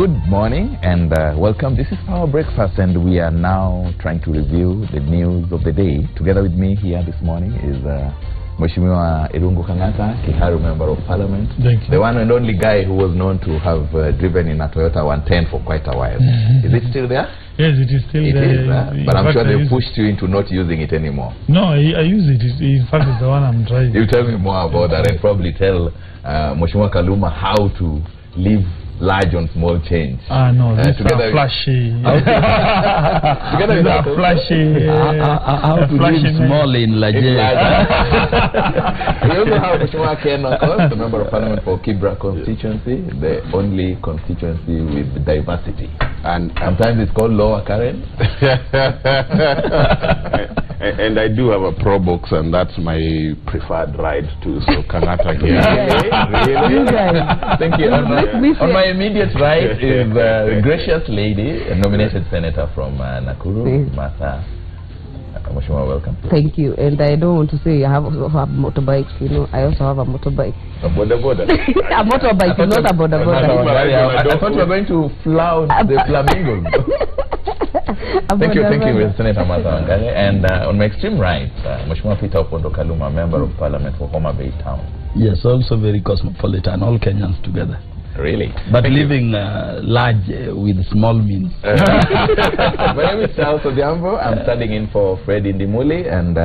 Good morning and welcome. This is Power Breakfast and we are now trying to review the news of the day. Together with me here this morning is Mheshimiwa Irungu Kangata, Kiharu Member of Parliament. Thank you. The one and only guy who was known to have driven in a Toyota 110 for quite a while. Is it still there? Yes, it is still there. But I'm sure they pushed you into not using it anymore. No, I use it. In fact, it's the one I'm driving. You tell me more about that and probably tell Mheshimiwa Kaluma how to live large on small change. No, these are flashy. Together with that, flashy. How to live small in large. We also have Mheshimiwa Ken Wakos, the Member of Parliament for Kibra constituency, the only constituency with diversity. And sometimes it's called Lower Karen. And I do have a Pro Box, and that's my preferred ride too. So Kangata here. Really? Thank you. On my immediate right is the gracious lady, a nominated senator from Nakuru, Martha. Mheshimiwa, welcome. Thank you. And I don't want to say I also have motorbike. You know, I also have a motorbike. A border. A motorbike is not a border. I thought you were going to flout the flamingos. Thank you, Senator Martha Wangari. And on my extreme right, Mheshimiwa Peter Opondo Kaluma, Member of Parliament for Homa Bay Town. Yes, also very cosmopolitan, all Kenyans together. Really? But living large with small means. My name is Charles Odiambo. I'm standing in for Fred Indimuli. And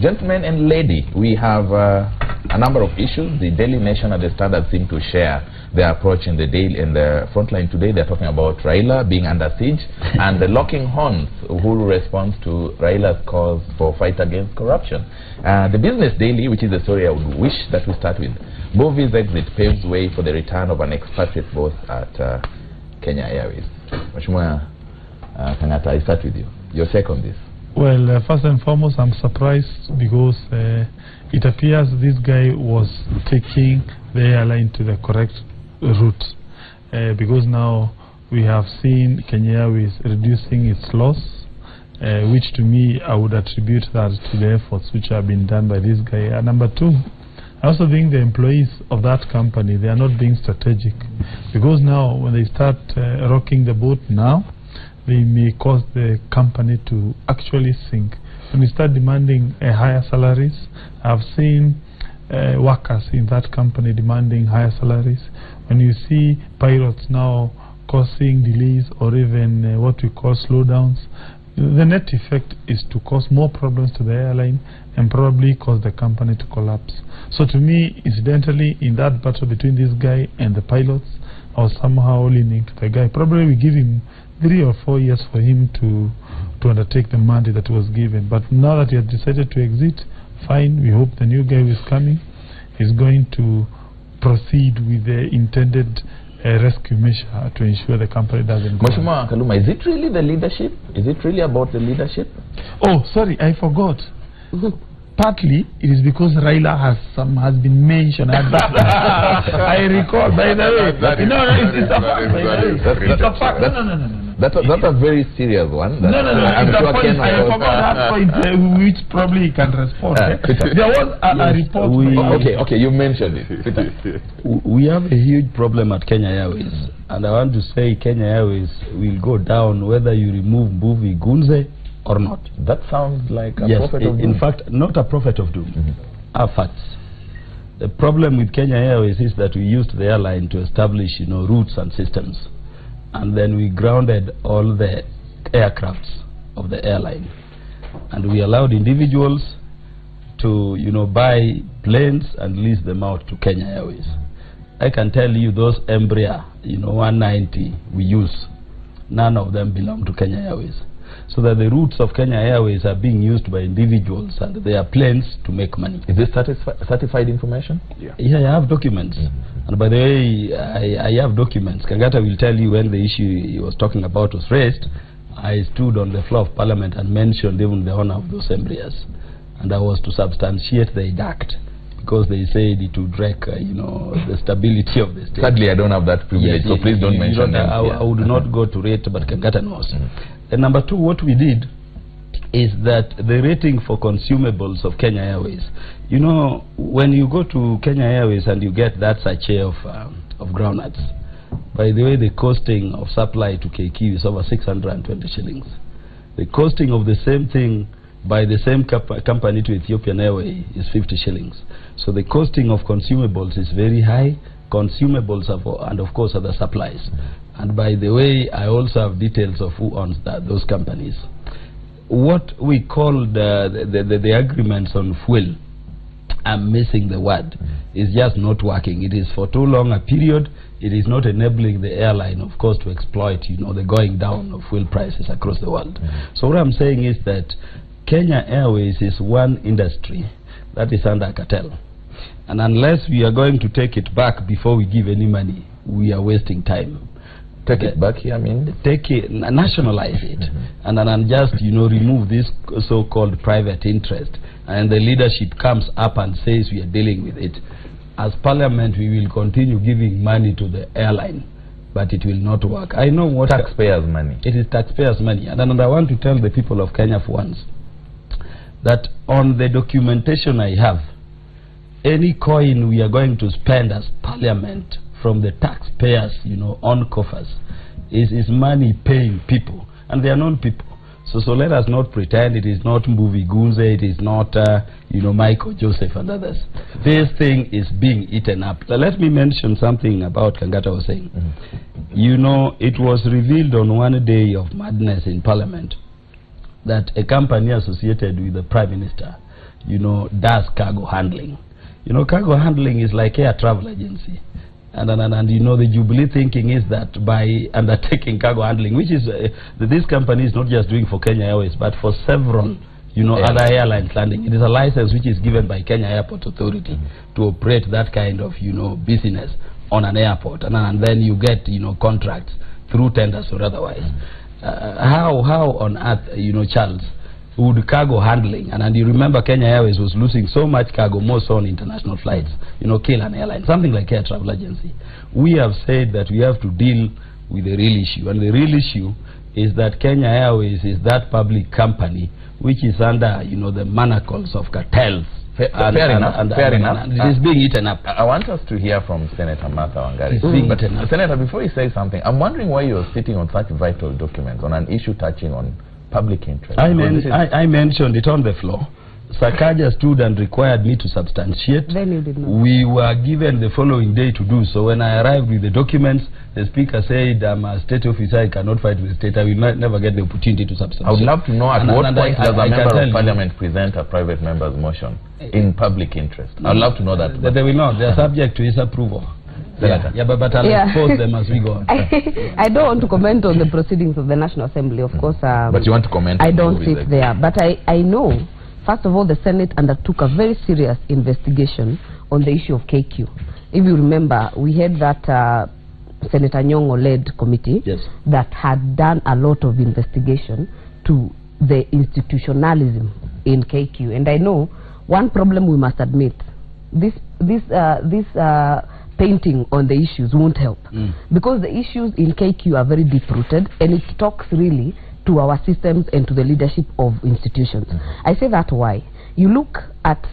gentlemen and lady, we have a number of issues. The Daily Nation and the Standard seem to share their approach in the frontline today. They're talking about Raila being under siege and the locking horns, Uhuru responds to Raila's calls for fight against corruption. The Business Daily, which is the story I would wish that we start with. Bovi's exit paves way for the return of an expatriate boss at Kenya Airways. Mheshimiwa Kangata, I start with you. Your take on this. Well, first and foremost, I'm surprised because it appears this guy was taking the airline to the correct route. Because now we have seen Kenya Airways reducing its loss, which to me, I would attribute that to the efforts which have been done by this guy. And number two, I also think the employees of that company, they are not being strategic. Because now, when they start rocking the boat now, they may cause the company to actually sink. When we start demanding higher salaries, I've seen workers in that company demanding higher salaries. When you see pilots now causing delays or even what we call slowdowns, the net effect is to cause more problems to the airline and probably cause the company to collapse. So to me, incidentally, in that battle between this guy and the pilots, I was somehow leaning to the guy. Probably we give him 3 or 4 years for him to undertake the mandate that was given. But now that he has decided to exit, fine, we hope the new guy who is coming is going to proceed with the intended rescue measure to ensure the company doesn't go. Mheshimiwa Kaluma, is it really the leadership? Is it really about the leadership? Oh, sorry, I forgot. Partly, it is because Raila has been mentioned. I recall, by the way. It's a fact. No. That's a very serious one. No. I forgot that point, which probably he can respond. There was a report. Okay, you mentioned it. We have a huge problem at Kenya Airways. And I want to say Kenya Airways will go down whether you remove Ngunze or not. That sounds like a prophet of doom. In fact, not a prophet of doom. Are facts. The problem with Kenya Airways is that we used the airline to establish, routes and systems. And then we grounded all the aircrafts of the airline. And we allowed individuals to, buy planes and lease them out to Kenya Airways. I can tell you those Embraer, 190 we use, none of them belong to Kenya Airways. So that the routes of Kenya Airways are being used by individuals and their planes to make money. Is this certified information? Yeah, I have documents. And by the way, I have documents. Kangata will tell you when the issue he was talking about was raised, I stood on the floor of Parliament and mentioned even the owner of those Embraers. And I was to substantiate the act because they said it would wreck, the stability of the state. Sadly, I don't have that privilege, so please don't mention them. I would not go to rate, but Kangata knows. And number two, what we did is that the rating for consumables of Kenya Airways, when you go to Kenya Airways and you get that sachet of groundnuts, By the way, the costing of supply to KQ is over 620 shillings. The costing of the same thing by the same company to Ethiopian Airways is 50 shillings. So the costing of consumables is very high. Consumables and of course other supplies. And by the way, I also have details of who owns those companies. What we call the agreements on fuel, I'm missing the word, is just not working. It is for too long a period. It is not enabling the airline, of course, to exploit, the going down of fuel prices across the world. So what I'm saying is that Kenya Airways is one industry that is under cartel. And unless we are going to take it back before we give any money, we are wasting time. Take it back here, I mean? Take it, nationalize it, and then just, remove this so-called private interest. And the leadership comes up and says we are dealing with it. As Parliament, we will continue giving money to the airline, but it will not work. I know what... Taxpayers' money. It is taxpayers' money. And I want to tell the people of Kenya for once that on the documentation I have, any coin we are going to spend as Parliament from the taxpayers, on coffers, is money paying people, and they are non people. So let us not pretend it is not Ngunze, it is not, Michael Joseph and others. This thing is being eaten up. Let me mention something about Kangata was saying. It was revealed on one day of madness in Parliament that a company associated with the Prime Minister, does cargo handling. Cargo handling is like air travel agency. And the Jubilee thinking is that by undertaking cargo handling, which is this company is not just doing for Kenya Airways, but for several, other airlines landing. It is a license which is given by Kenya Airport Authority to operate that kind of, business on an airport, and then you get, contracts through tenders or otherwise. How on earth, Charles, would cargo handling, and you remember Kenya Airways was losing so much cargo, more so on international flights, kill an airline, something like air travel agency. We have said that we have to deal with the real issue, and the real issue is that Kenya Airways is that public company which is under, the manacles of cartels. Fair enough. It is being eaten up. I want us to hear from Senator Martha Wangari. But Senator, before you say something, I'm wondering why you're sitting on such vital documents on an issue touching on public interest. I mentioned it on the floor. Sakaja stood and required me to substantiate. Then you did not. We were given the following day to do so. When I arrived with the documents, the speaker said, I'm a state officer, I cannot fight with the state. I will never get the opportunity to substantiate. I would love to know at what point does a member of parliament present a private member's motion in public interest. I would love to know that. They will not. They are subject to his approval. Yeah, but I'll expose them as we go on. I don't want to comment on the proceedings of the National Assembly, of course. But you want to comment? I don't sit there. But I know, first of all, the Senate undertook a very serious investigation on the issue of KQ. If you remember, we had that Senator Nyong'o-led committee that had done a lot of investigation to the institutionalism in KQ. And I know one problem we must admit, this painting on the issues won't help, because the issues in KQ are very deep-rooted, and it talks really to our systems and to the leadership of institutions. I say that why? You look at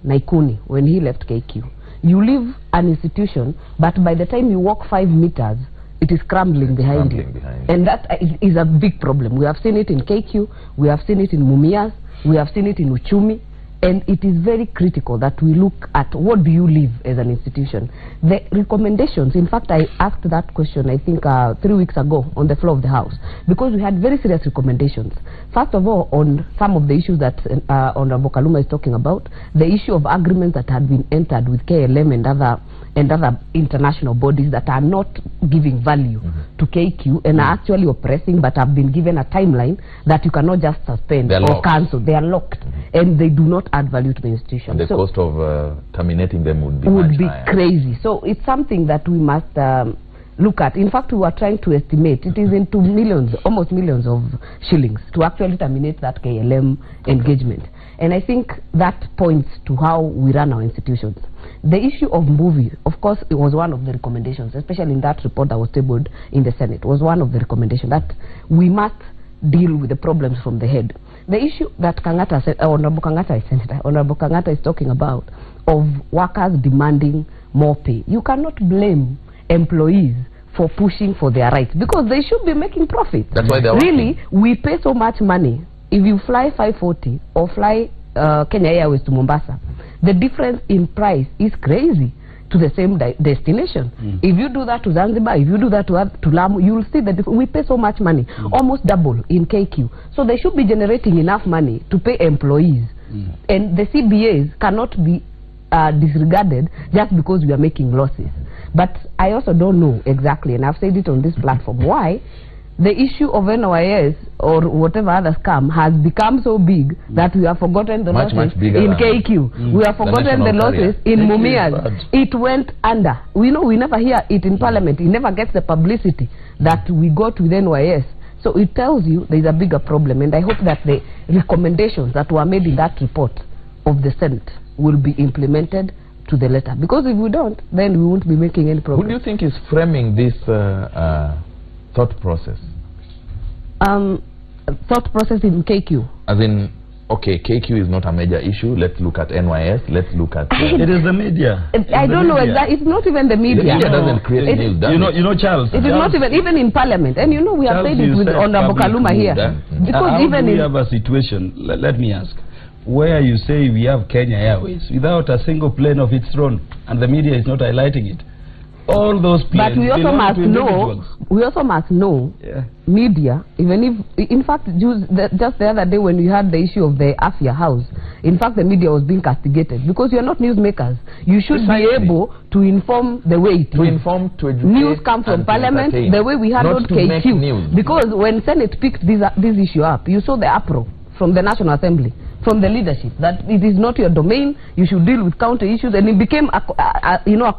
Naikuni when he left KQ. You leave an institution, but by the time you walk 5 meters, it is crumbling behind you. And that is a big problem. We have seen it in KQ, we have seen it in Mumias, we have seen it in Uchumi. And it is very critical that we look at what do you leave as an institution. The recommendations, in fact, I asked that question, I think, 3 weeks ago on the floor of the House, because we had very serious recommendations. First of all, on some of the issues that Honorable Kaluma is talking about, the issue of agreements that had been entered with KLM and other international bodies that are not giving value to KQ and are actually oppressing, but have been given a timeline that you cannot just suspend or cancel. They are locked, and they do not add value to the institution. And the cost of terminating them would be crazy. So it's something that we must look at. In fact, we were trying to estimate it is into millions, almost millions of shillings to actually terminate that KLM engagement. And I think that points to how we run our institutions. The issue of movie, of course, it was one of the recommendations, especially in that report that was tabled in the Senate, was one of the recommendations that we must deal with the problems from the head. The issue that Kangata said, Honorable Kangata is talking about, of workers demanding more pay. You cannot blame employees for pushing for their rights, because they should be making profit. That's why they're really working. We pay so much money. If you fly 540 or fly Kenya Airways to Mombasa, the difference in price is crazy to the same destination. If you do that to Zanzibar, if you do that to Lamu, you will see that we pay so much money, almost double in KQ. So they should be generating enough money to pay employees. And the CBAs cannot be disregarded just because we are making losses. But I also don't know exactly, and I've said it on this platform, why the issue of NYS or whatever other scam has become so big that we have forgotten the losses in KQ. We have forgotten the losses in Mumias. It went under. We know we never hear it in Parliament. It never gets the publicity that we got with NYS. So it tells you there is a bigger problem, and I hope that the recommendations that were made in that report of the Senate will be implemented to the letter. Because if we don't, then we won't be making any progress. Who do you think is framing this thought process? Thought process in KQ? As in, okay, KQ is not a major issue. Let's look at NYS. Let's look at... it is the media. I don't know exactly. It's not even the media. The media doesn't create news, does it? You know, Charles. It is not even in Parliament. And you know, we have said it with Honorable Kaluma here. Because even we have a situation, let me ask, where you say we have Kenya Airways without a single plane of its own, and the media is not highlighting it. All those planes. But we also must know. We also must know. Media, even if, in fact, just the other day when we had the issue of the Afia house, in fact, the media was being castigated because you are not newsmakers. You should be able to inform the way it is. To inform, to educate. News come from Parliament. The way we handled KQ, because when Senate picked this issue up, you saw the uproar from the National Assembly, from the leadership, that it is not your domain, you should deal with counter issues, and it became a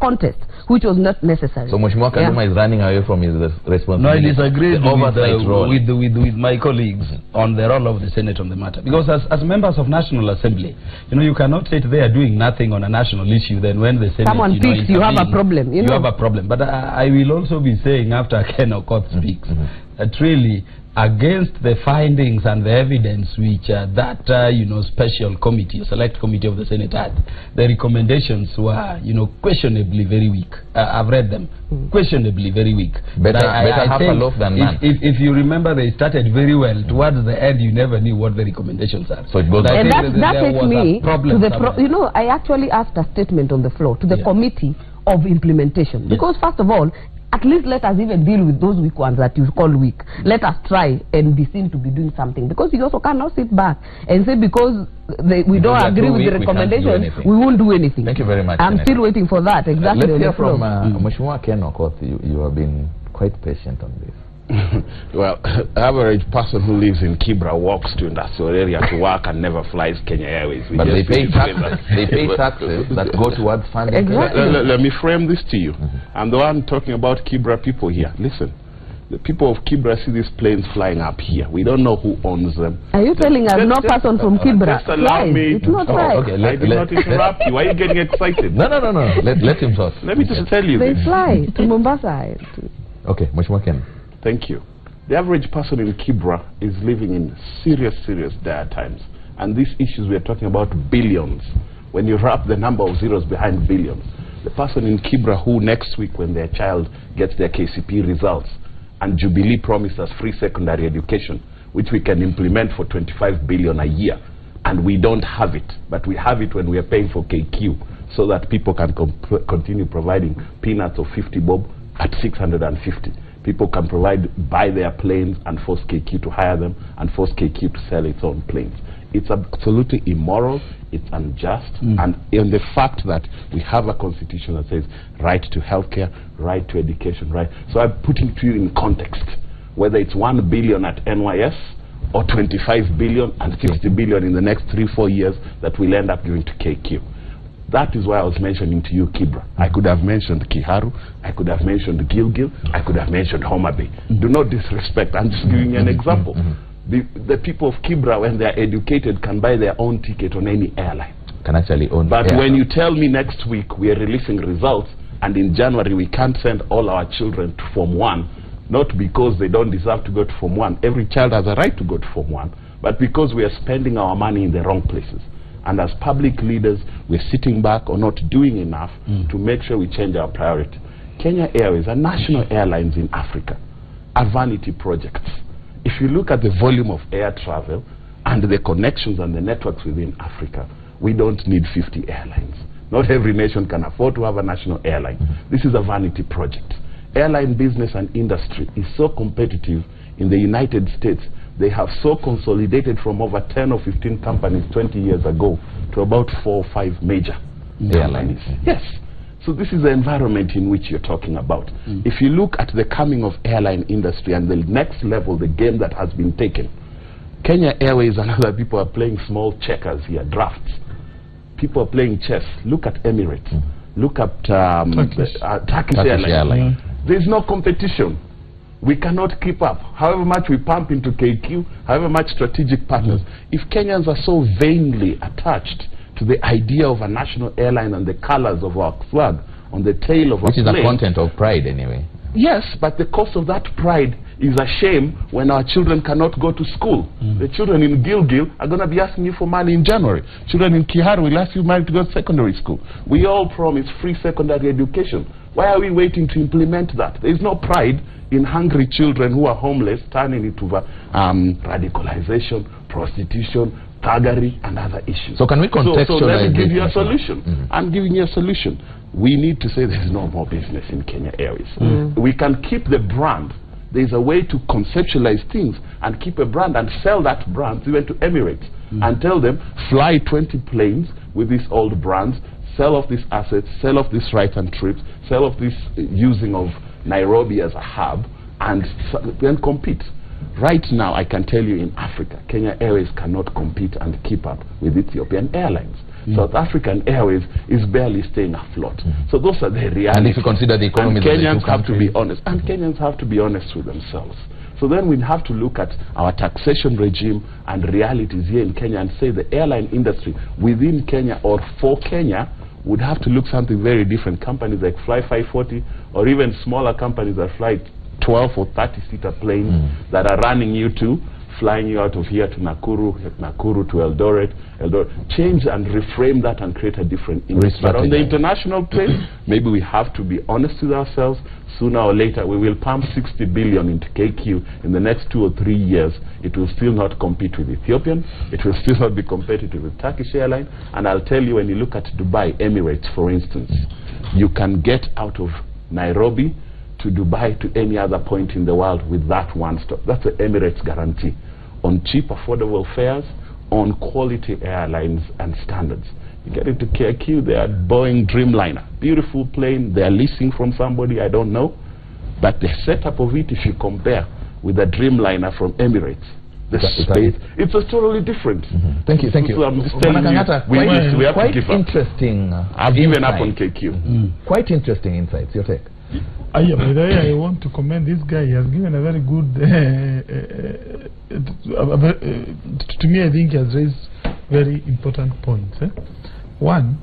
contest which was not necessary. So Mheshimiwa Kaluma is running away from his responsibility. No, I disagree with my colleagues on the role of the Senate on the matter, because as members of National Assembly, you cannot sit there doing nothing on a national issue, then when the Senate someone speaks, you have a problem. You have a problem. But I will also be saying, after Ken Okoth speaks, that really, against the findings and the evidence which that special committee, select committee of the Senate had, the recommendations were questionably very weak. I've read them. Questionably very weak. Better half a loaf than none. If you remember, they started very well. Towards the end, you never knew what the recommendations are. So it goes and that takes me to the I actually asked a statement on the floor to the committee of implementation, because first of all, at least let us even deal with those weak ones that you call weak. Let us try and be seen to be doing something, because you also cannot sit back and say because we don't agree with the recommendations, we won't do anything. Thank you very much. I'm still waiting for that. Exactly. Let's hear from Mheshimiwa Ken Okoth. You have been quite patient on this. Well, average person who lives in Kibra walks to industrial area to work and never flies Kenya Airways. But they pay taxes. They pay taxes that go towards funding. Exactly. Let me frame this to you. I'm the one talking about Kibra people here. Listen, the people of Kibra see these planes flying up here. We don't know who owns them. Are you telling us no person from Kibra? Just allow me. It's not right. Okay, I did not interrupt you. Why are you getting excited? No. Let him talk. Let me just tell you They this. fly to Mombasa. Okay, Mheshimiwa Ken. Thank you. The average person in Kibra is living in serious dire times. And these issues we are talking about billions. When you wrap the number of zeros behind billions. The person in Kibra who next week when their child gets their KCP results and Jubilee promised us free secondary education, which we can implement for 25 billion a year. And we don't have it. But we have it when we are paying for KQ so that people can continue providing peanuts of 50 bob at 650. People can buy their planes and force KQ to hire them and force KQ to sell its own planes. It's absolutely immoral, it's unjust, and in the fact that we have a constitution that says right to healthcare, right to education, right. So I'm putting to you in context, whether it's 1 billion at NYS or 25 billion and 60 billion in the next 3-4 years that we'll end up giving to KQ. That is why I was mentioning to you Kibra. I could have mentioned Kiharu, I could have mentioned Gilgil, I could have mentioned Homa Bay. Do not disrespect, I'm just giving you an example. The people of Kibra, when they are educated, can buy their own ticket on any airline. Can actually own. But when you tell me next week we are releasing results, and in January we can't send all our children to Form 1, not because they don't deserve to go to Form 1, every child has a right to go to Form 1, but because we are spending our money in the wrong places. And as public leaders, we're sitting back or not doing enough to make sure we change our priority. Kenya Airways and national airlines in Africa are vanity projects. If you look at the volume of air travel and the connections and the networks within Africa, we don't need 50 airlines. Not every nation can afford to have a national airline. This is a vanity project. Airline business and industry is so competitive in the United States. They have so consolidated from over 10 or 15 companies 20 years ago to about 4 or 5 major airlines. Yes. So this is the environment in which you're talking about. If you look at the coming of airline industry and the next level, the game that has been taken, Kenya Airways and other people are playing small checkers here, drafts. People are playing chess. Look at Emirates. Look at Turkish Airlines. There's no competition. We cannot keep up. However much we pump into KQ, however much strategic partners. If Kenyans are so vainly attached to the idea of a national airline and the colors of our flag on the tail of our plane, which is a content of pride anyway. Yes, but the cost of that pride is a shame when our children cannot go to school. The children in Gilgil are going to be asking you for money in January. Children in Kiharu will ask you money to go to secondary school. We all promise free secondary education. Why are we waiting to implement that? There is no pride in hungry children who are homeless, turning into radicalization, prostitution, thuggery, and other issues. So can we contextualize so let me give you a solution. I'm giving you a solution. We need to say there's no more business in Kenya Airways. We can keep the brand. There's a way to conceptualize things and keep a brand and sell that brand even to Emirates and tell them, fly 20 planes with these old brands, sell off these assets, sell off these rights and trips, sell off this using of Nairobi as a hub, and then compete. Right now, I can tell you in Africa, Kenya Airways cannot compete and keep up with Ethiopian Airlines. South African Airways is barely staying afloat. So those are the realities. And if you consider the economy, Kenyans have to be honest. And Kenyans have to be honest with themselves. So then we have to look at our taxation regime and realities here in Kenya and say the airline industry within Kenya or for Kenya would have to look something very different. Companies like Fly 540 or even smaller companies that fly 12 or 30-seater planes that are running you to, flying you out of here to Nakuru to Eldoret, change and reframe that and create a different industry. But on the international plane, maybe we have to be honest with ourselves. Sooner or later, we will pump 60 billion into KQ in the next 2 or 3 years. It will still not compete with Ethiopian. It will still not be competitive with Turkish Airlines. And I'll tell you, when you look at Dubai, Emirates, for instance, you can get out of Nairobi to Dubai to any other point in the world with that one stop. That's the Emirates guarantee on cheap, affordable fares, on quality airlines and standards. You get into KQ, they are Boeing Dreamliner, beautiful plane. They are leasing from somebody, I don't know, but the setup of it, if you compare with the Dreamliner from Emirates, the space, it's totally different. Thank you. So I'm just telling you, we have quite to give up. interesting. I've given up on KQ. Quite interesting insights. Your take. Yeah, by the way, I want to commend this guy. He has given a very good to me, I think he has raised very important points. One,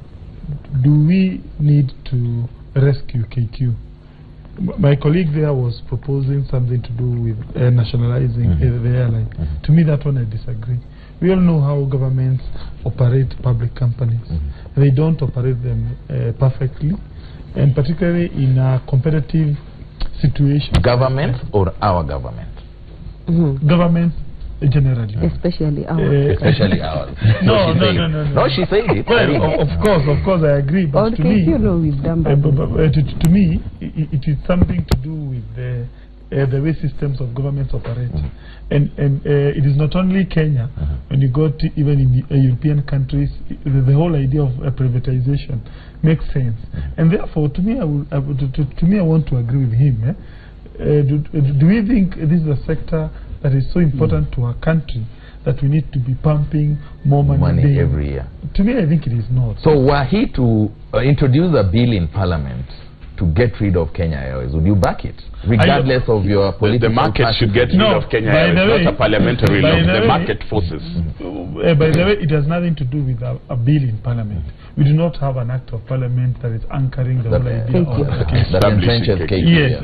do we need to rescue KQ? My colleague there was proposing something to do with nationalizing the airline. To me, that one I disagree. We all know how governments operate public companies. They don't operate them perfectly, and particularly in a competitive situation. Government or our government? Governments generally. Especially ours. Especially ours. No, she said it. Well, of course, I agree. But to me, we've done to me, it is something to do with the way systems of governments operate. And it is not only Kenya. When you go to even in European countries, the whole idea of privatization makes sense. And therefore, to me, I want to agree with him. Do we think this is a sector that is so important to our country that we need to be pumping more money every year? To me, I think it is not. So were he to introduce a bill in Parliament to get rid of Kenya Airways, would you back it? Regardless of your political The market should get rid of Kenya Airways, not a parliamentary law. The market forces. By the way, it has nothing to do with a bill in Parliament. We do not have an act of Parliament that is anchoring the whole idea of that entrenches KQ. Yes,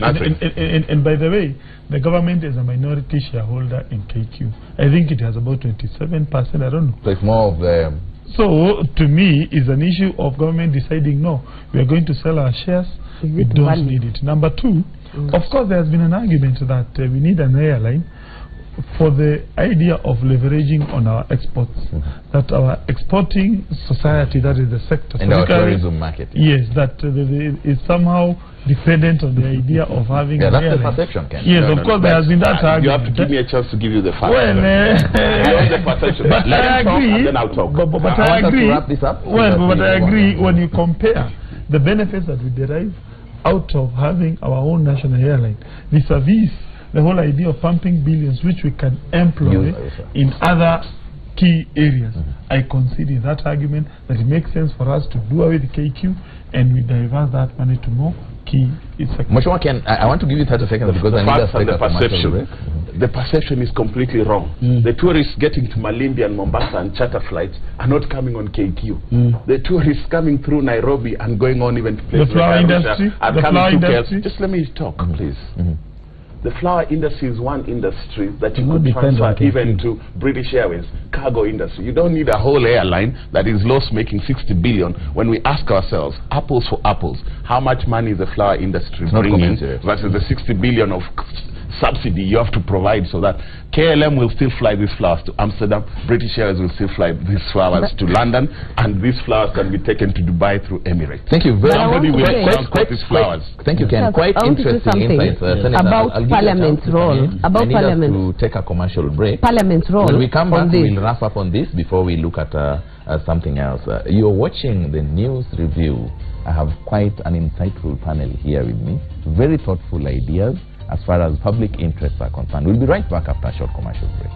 and by the way, the government is a minority shareholder in KQ. I think it has about 27%, I don't know. So it's more of the... So, to me, it's an issue of government deciding, no, we are going to sell our shares we don't need it. Number two, of course, there has been an argument that we need an airline for the idea of leveraging on our exports, that our exporting society, that is the sector, and our tourism market. Yes, that is somehow dependent on the idea of having an that's airline. the perception, Ken. Yes, of course, there has been that argument. You have to give me a chance to give you the facts. Well, the perception. but I agree. And then I'll talk. But I I agree. to wrap this up. Well, but I agree when you compare the benefits that we derive out of having our own national airline vis-a-vis the whole idea of pumping billions which we can employ in other key areas. I consider that argument that it makes sense for us to do away with KQ and we divert that money to more key sectors. Mheshimiwa Ken, I want to give you 30 seconds because I need to the perception. The perception is completely wrong. The tourists getting to Malindi and Mombasa and charter flights are not coming on KQ. The tourists coming through Nairobi and going on even to places the flower industry, are coming to just let me talk, please. The flower industry is one industry that you could transfer even to British Airways, cargo industry. You don't need a whole airline that is loss-making 60 billion when we ask ourselves, apples for apples, how much money is the flower industry bringing versus the 60 billion of subsidy you have to provide so that KLM will still fly these flowers to Amsterdam, British Airways will still fly these flowers to London, and these flowers can be taken to Dubai through Emirates. Thank you very much. Somebody will transport these flowers. Thank you, Ken. Quite interesting insights. About Parliament's role. About Parliament. To take a commercial break. Parliament's role. When we come back, we'll wrap up on this before we look at something else. You're watching the news review. I have quite an insightful panel here with me. Very thoughtful ideas as far as public interests are concerned. We'll be right back after a short commercial break.